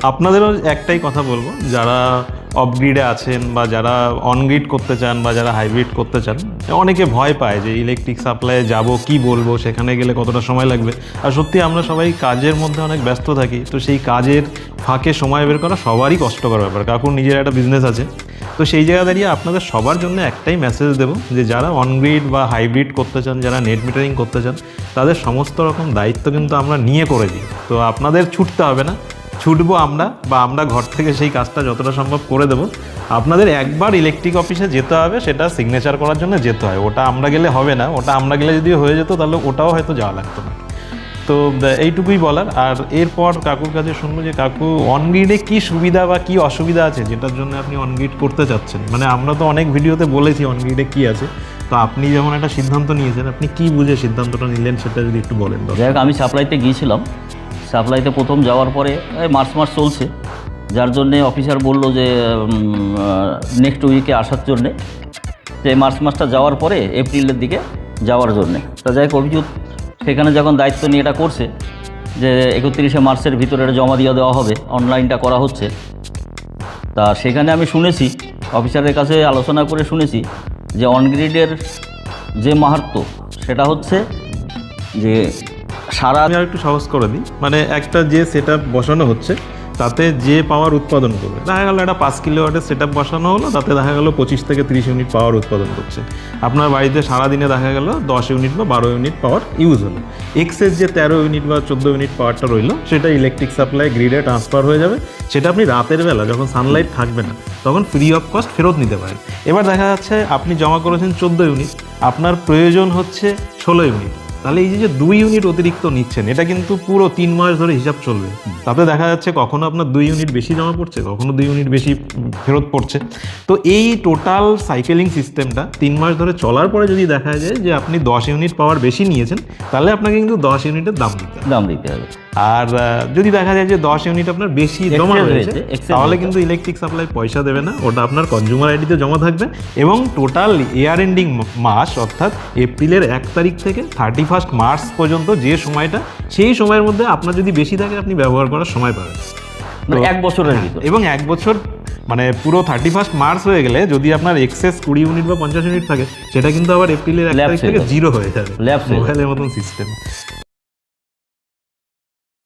আপনাদেরও একটাই কথা বলবো, যারা অফ গ্রিডে আছেন বা যারা অন গ্রিড করতে চান বা যারা হাইব্রিড করতে চান, অনেকে ভয় পায় যে ইলেকট্রিক সাপ্লাইয়ে যাব কি বলবো, সেখানে গেলে কতটা সময় লাগবে। আর সত্যি আমরা সবাই কাজের মধ্যে অনেক ব্যস্ত থাকি, তো সেই কাজের ফাঁকে সময় বের করা সবারই কষ্টকর ব্যাপার। কাকুর নিজের একটা বিজনেস আছে, তো সেই জায়গা দাঁড়িয়ে আপনাদের সবার জন্য একটাই মেসেজ দেবো যে যারা অন গ্রিড বা হাইব্রিড করতে চান, যারা নেট মিটারিং করতে চান, তাদের সমস্ত রকম দায়িত্ব কিন্তু আমরা নিয়ে করে দিই। তো আপনাদের ছুটতে হবে না, ছুটবো আমরা, বা আমরা ঘর থেকে সেই কাজটা যতটা সম্ভব করে দেবো। আপনাদের একবার ইলেকট্রিক অফিসে যেতে হবে, সেটা সিগনেচার করার জন্য যেতে হয়। ওটা আমরা গেলে হবে না, ওটা আমরা গেলে যদি হয়ে যেত তাহলে ওটাও হয়তো যাওয়া লাগতো না। তো এইটুকুই বলার। আর এরপর কাকুর কাছে শুনবো যে কাকু অন গ্রিডে কী সুবিধা বা কী অসুবিধা আছে যেটার জন্য আপনি অন গ্রিড করতে চাচ্ছেন। মানে আমরা তো অনেক ভিডিওতে বলেছি অন গ্রিডে কী আছে, তো আপনি যখন একটা সিদ্ধান্ত নিয়েছেন, আপনি কী বুঝে সিদ্ধান্তটা নিলেন সেটা যদি একটু বলেন। যাই হোক, আমি সাপ্লাইতে গিয়েছিলাম। সাপ্লাইতে প্রথম যাওয়ার পরে মার্চ মাস চলছে, যার জন্যে অফিসার বলল যে নেক্সট উইকে আসার জন্যে, যে মার্চ মাসটা যাওয়ার পরে এপ্রিলের দিকে যাওয়ার জন্যে। তা যাই হোক, অভিজিৎ সেখানে যখন দায়িত্ব নিয়ে এটা করছে যে 31শে মার্চের ভিতরে এটা জমা দিয়ে দেওয়া হবে, অনলাইনটা করা হচ্ছে। তা সেখানে আমি শুনেছি, অফিসারের কাছে আলোচনা করে শুনেছি যে অনগ্রিডের যে মাহাত্ম্য সেটা হচ্ছে যে সারা, আমি আর একটু সহজ করে দিই, মানে একটা যে সেট বসানো হচ্ছে তাতে যে পাওয়ার উৎপাদন করবে, দেখা গেলো একটা 5 কিলোওয়াটের সেট বসানো হলো, তাতে দেখা গেলো 25 থেকে 30 ইউনিট পাওয়ার উৎপাদন করছে। আপনার বাড়িতে সারাদিনে দেখা গেল 10 ইউনিট বা 12 ইউনিট পাওয়ার ইউজ হলো। এক্সেস যে 13 ইউনিট বা 14 ইউনিট পাওয়ারটা রইলো, সেটা ইলেকট্রিক সাপ্লাই গ্রিডে ট্রান্সফার হয়ে যাবে। সেটা আপনি রাতের বেলা যখন সানলাইট থাকবে না তখন ফ্রি অফ কস্ট ফেরত নিতে পারেন। এবার দেখা যাচ্ছে আপনি জমা করেছেন 14 ইউনিট, আপনার প্রয়োজন হচ্ছে 16 ইউনিট, তাহলে এই যে 2 ইউনিট অতিরিক্ত নিচ্ছেন, এটা কিন্তু পুরো 3 মাস ধরে হিসাব চলবে। তাতে দেখা যাচ্ছে কখনো আপনার 2 ইউনিট বেশি জমা পড়ছে, কখনো 2 ইউনিট বেশি ফেরত পড়ছে। তো এই টোটাল সাইকেলিং সিস্টেমটা 3 মাস ধরে চলার পরে যদি দেখা যায় যে আপনি 10 ইউনিট পাওয়ার বেশি নিয়েছেন, তাহলে আপনাকে কিন্তু 10 ইউনিটের দাম দিতে হবে। আর যদি দেখা যায় যে 10 ইউনিট আপনার বেশি জমা হয়েছে, তাহলে কিন্তু ইলেকট্রিক সাপ্লাই পয়সা দেবে না, ওটা আপনার কনজিউমার আইডিতে জমা থাকবে। এবং টোটাল ইয়ার এন্ডিং মাস, অর্থাৎ এপ্রিলের 1 তারিখ থেকে 31 মার্চ পর্যন্ত যে সময়টা, সেই সময়ের মধ্যে আপনার যদি বেশি থাকে আপনি ব্যবহার করার সময় পাবেন, মানে 1 বছরের ভিতরে। এবং 1 বছর মানে পুরো 31 মার্চ হয়ে গেলে যদি আপনার এক্সেস 20 ইউনিট বা 50 ইউনিট থাকে, সেটা কিন্তু আবার এপ্রিলের 1 তারিখ থেকে জিরো হয়ে যাবে, মোবাইলের মতন সিস্টেম।